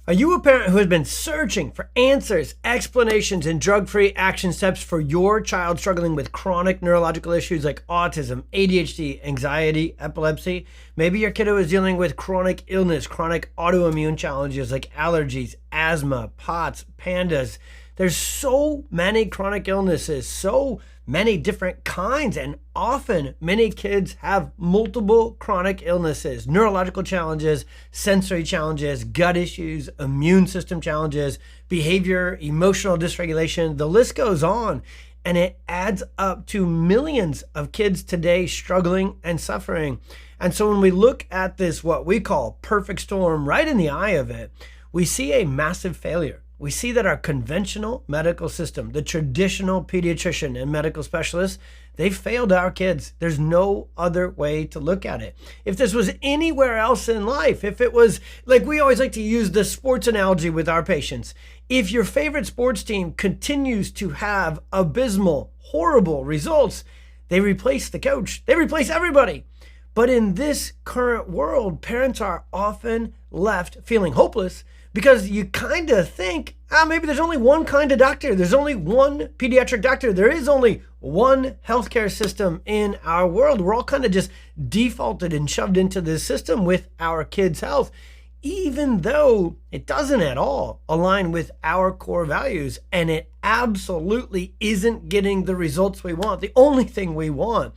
Are you a parent who has been searching for answers, explanations, and drug-free action steps for your child struggling with chronic neurological issues like autism, ADHD, anxiety, epilepsy? Maybe your kiddo is dealing with chronic illness, chronic autoimmune challenges like allergies, asthma, POTS, PANDAS. There's so many chronic illnesses, so many different kinds, and often many kids have multiple chronic illnesses, neurological challenges, sensory challenges, gut issues, immune system challenges, behavior, emotional dysregulation. The list goes on, and it adds up to millions of kids today struggling and suffering. And so when we look at this, what we call perfect storm, right in the eye of it, we see a massive failure. We see that our conventional medical system, the traditional pediatrician and medical specialists, they failed our kids. There's no other way to look at it. If this was anywhere else in life, if it was like we always like to use the sports analogy with our patients, if your favorite sports team continues to have abysmal, horrible results, they replace the coach, they replace everybody. But in this current world, parents are often left feeling hopeless because you kind of think, maybe there's only one kind of doctor. There's only one pediatric doctor. There is only one healthcare system in our world. We're all kind of just defaulted and shoved into this system with our kids' health, even though it doesn't at all align with our core values, and it absolutely isn't getting the results we want. The only thing we want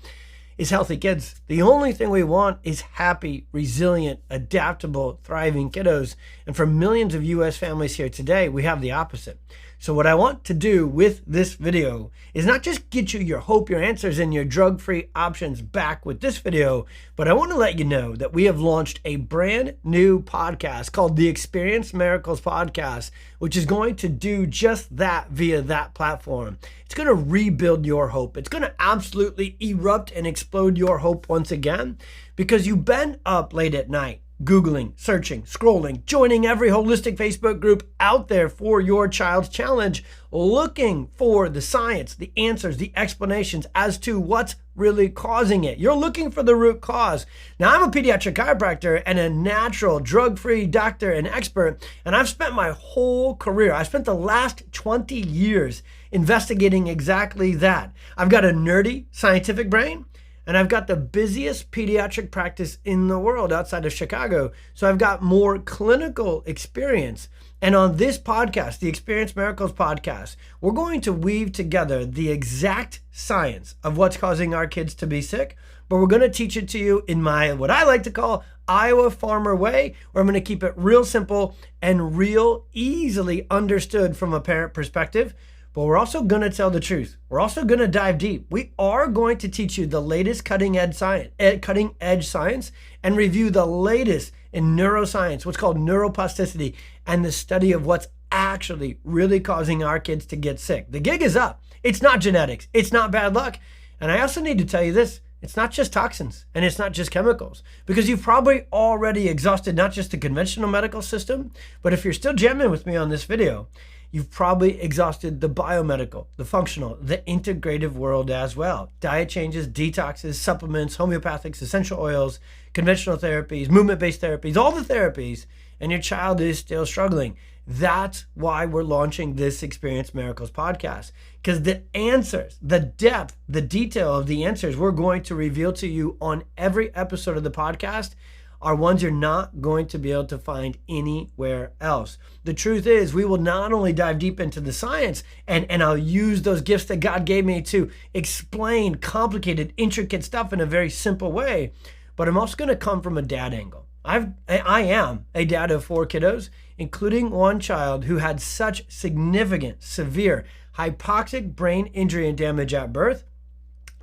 is healthy kids. The only thing we want is happy, resilient, adaptable, thriving kiddos. And for millions of US families here today, we have the opposite. So what I want to do with this video is not just get you your hope, your answers, and your drug-free options back with this video, but I want to let you know that we have launched a brand new podcast called the Experience Miracles Podcast, which is going to do just that via that platform. It's going to rebuild your hope. It's going to absolutely erupt and explode your hope once again, because you've been up late at night, Googling, searching, scrolling, joining every holistic Facebook group out there for your child's challenge, looking for the science, the answers, the explanations as to what's really causing it. You're looking for the root cause. Now, I'm a pediatric chiropractor and a natural drug-free doctor and expert, and I've spent my whole career, I spent the last 20 years investigating exactly that. I've got a nerdy scientific brain, and I've got the busiest pediatric practice in the world outside of Chicago. So I've got more clinical experience. And on this podcast, the Experience Miracles podcast, we're going to weave together the exact science of what's causing our kids to be sick, but we're going to teach it to you in my, what I like to call, Iowa farmer way, where I'm going to keep it real simple and real easily understood from a parent perspective. But we're also going to tell the truth. We're also going to dive deep. We are going to teach you the latest cutting edge science and review the latest in neuroscience, what's called neuroplasticity, and the study of what's actually really causing our kids to get sick. The gig is up. It's not genetics. It's not bad luck. And I also need to tell you this. It's not just toxins and it's not just chemicals, because you've probably already exhausted not just the conventional medical system, but if you're still jamming with me on this video, you've probably exhausted the biomedical, the functional, the integrative world as well. Diet changes, detoxes, supplements, homeopathics, essential oils, conventional therapies, movement-based therapies, all the therapies, and your child is still struggling. That's why we're launching this Experience Miracles podcast, because the answers, the depth, the detail of the answers we're going to reveal to you on every episode of the podcast are ones you're not going to be able to find anywhere else. The truth is, we will not only dive deep into the science, and I'll use those gifts that God gave me to explain complicated, intricate stuff in a very simple way, but I'm also going to come from a dad angle. I am a dad of 4 kiddos, including one child who had such significant, severe, hypoxic brain injury and damage at birth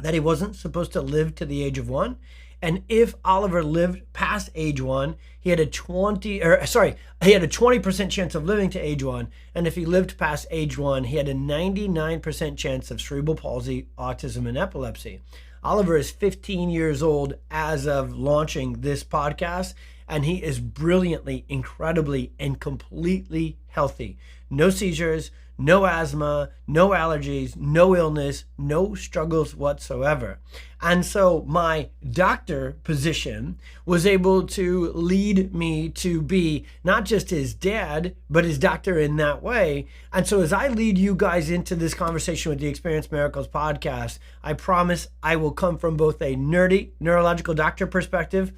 that he wasn't supposed to live to the age of 1. And if Oliver lived past age 1, he had a 20% chance of living to age 1. And if he lived past age 1, he had a 99% chance of cerebral palsy, autism, and epilepsy. Oliver is 15 years old as of launching this podcast. and he is brilliantly, incredibly, and completely healthy. No seizures, no asthma, no allergies, no illness, no struggles whatsoever. And so my doctor position was able to lead me to be not just his dad, but his doctor in that way. And so as I lead you guys into this conversation with the Experience Miracles podcast, I promise I will come from both a nerdy neurological doctor perspective,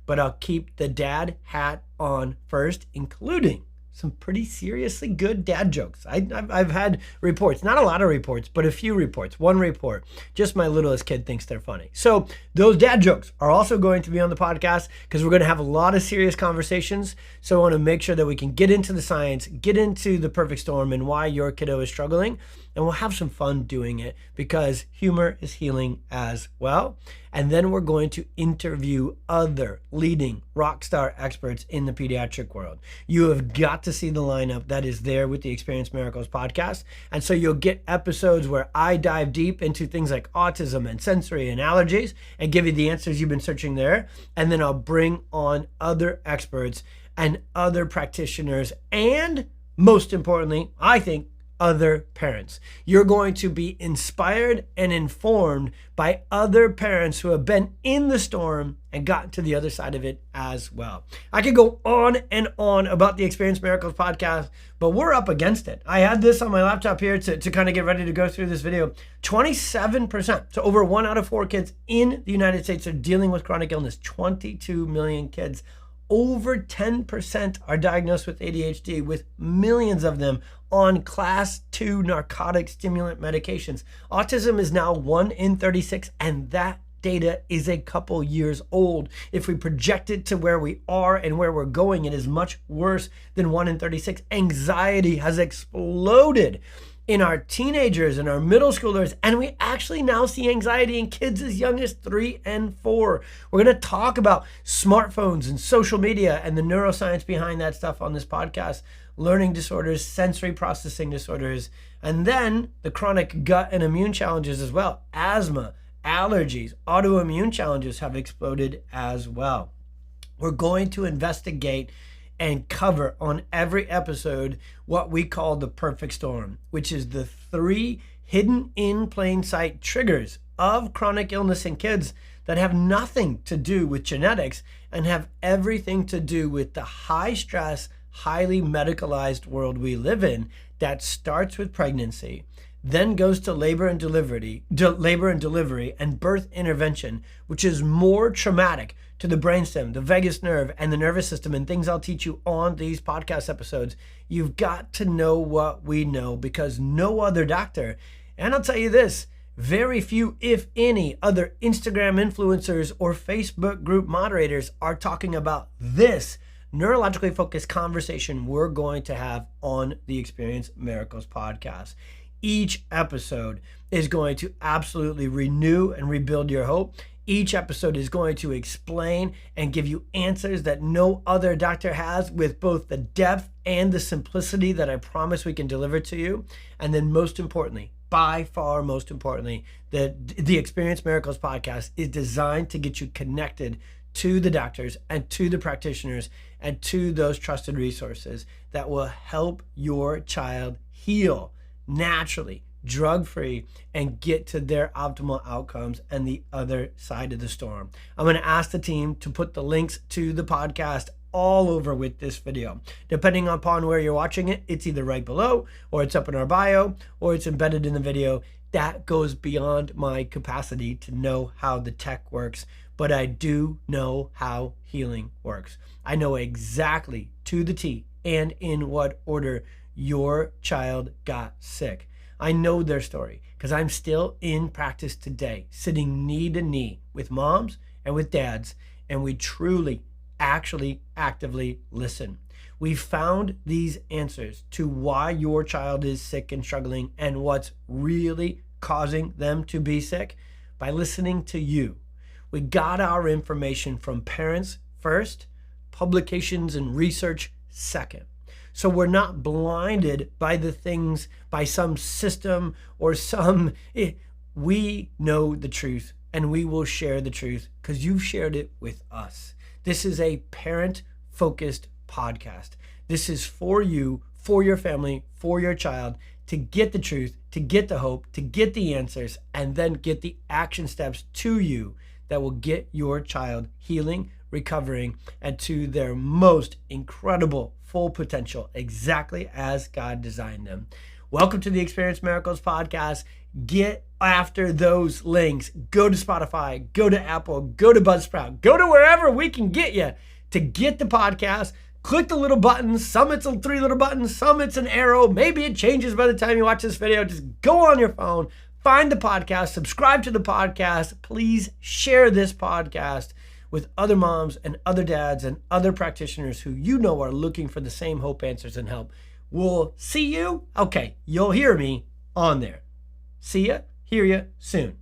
but I'll keep the dad hat on first, including some pretty seriously good dad jokes. I've had reports, not a lot of reports, but a few reports. One report, just my littlest kid thinks they're funny. So those dad jokes are also going to be on the podcast because we're going to have a lot of serious conversations. So I want to make sure that we can get into the science, get into the perfect storm and why your kiddo is struggling. And we'll have some fun doing it because humor is healing as well. And then we're going to interview other leading rock star experts in the pediatric world. You have got to see the lineup that is there with the Experience Miracles podcast. And so you'll get episodes where I dive deep into things like autism and sensory and allergies and give you the answers you've been searching there. And then I'll bring on other experts and other practitioners and, most importantly, I think, other parents. You're going to be inspired and informed by other parents who have been in the storm and gotten to the other side of it as well. I could go on and on about the Experience Miracles podcast, but we're up against it. I had this on my laptop here to kind of get ready to go through this video. 27%, so over 1 out of 4 kids in the United States are dealing with chronic illness. 22 million kids. Over 10% are diagnosed with ADHD, with millions of them on class 2 narcotic stimulant medications. Autism is now 1 in 36, and that data is a couple years old. If we project it to where we are and where we're going, it is much worse than 1 in 36. Anxiety has exploded in our teenagers and our middle schoolers, and we actually now see anxiety in kids as young as 3 and 4. We're going to talk about smartphones and social media and the neuroscience behind that stuff on this podcast, learning disorders, sensory processing disorders, and then the chronic gut and immune challenges as well. Asthma, allergies, autoimmune challenges have exploded as well. We're going to investigate and cover on every episode what we call the perfect storm, which is the 3 hidden in plain sight triggers of chronic illness in kids that have nothing to do with genetics and have everything to do with the high stress, highly medicalized world we live in that starts with pregnancy, then goes to labor and delivery and birth intervention, which is more traumatic to the brainstem, the vagus nerve, and the nervous system, and things I'll teach you on these podcast episodes. You've got to know what we know because no other doctor, and I'll tell you this, very few, if any, other Instagram influencers or Facebook group moderators are talking about this neurologically focused conversation we're going to have on the Experience Miracles podcast. Each episode is going to absolutely renew and rebuild your hope. Each episode is going to explain and give you answers that no other doctor has with both the depth and the simplicity that I promise we can deliver to you. And then most importantly, by far most importantly, the Experience Miracles podcast is designed to get you connected to the doctors and to the practitioners and to those trusted resources that will help your child heal naturally, drug-free, and get to their optimal outcomes and the other side of the storm. I'm going to ask the team to put the links to the podcast all over with this video. Depending upon where you're watching it, it's either right below, or it's up in our bio, or it's embedded in the video. That goes beyond my capacity to know how the tech works, but I do know how healing works. I know exactly to the T and in what order your child got sick. I know their story because I'm still in practice today, sitting knee to knee with moms and with dads, and we truly, actually, actively listen. We found these answers to why your child is sick and struggling and what's really causing them to be sick by listening to you. We got our information from parents first, publications and research second. So we're not blinded by the things, by some system or we know the truth and we will share the truth because you've shared it with us. This is a parent-focused podcast. This is for you, for your family, for your child, to get the truth, to get the hope, to get the answers, and then get the action steps to you that will get your child healing, recovering, and to their most incredible full potential, exactly as God designed them. Welcome to the Experience Miracles podcast. Get after those links. Go to Spotify, go to Apple, go to Buzzsprout, go to wherever we can get you to get the podcast. Click the little buttons. Some it's 3 little buttons, some it's an arrow. Maybe it changes by the time you watch this video. Just go on your phone, find the podcast, subscribe to the podcast. Please share this podcast with other moms and other dads and other practitioners who you know are looking for the same hope, answers, and help. We'll see you. Okay, you'll hear me on there. See ya, hear ya soon.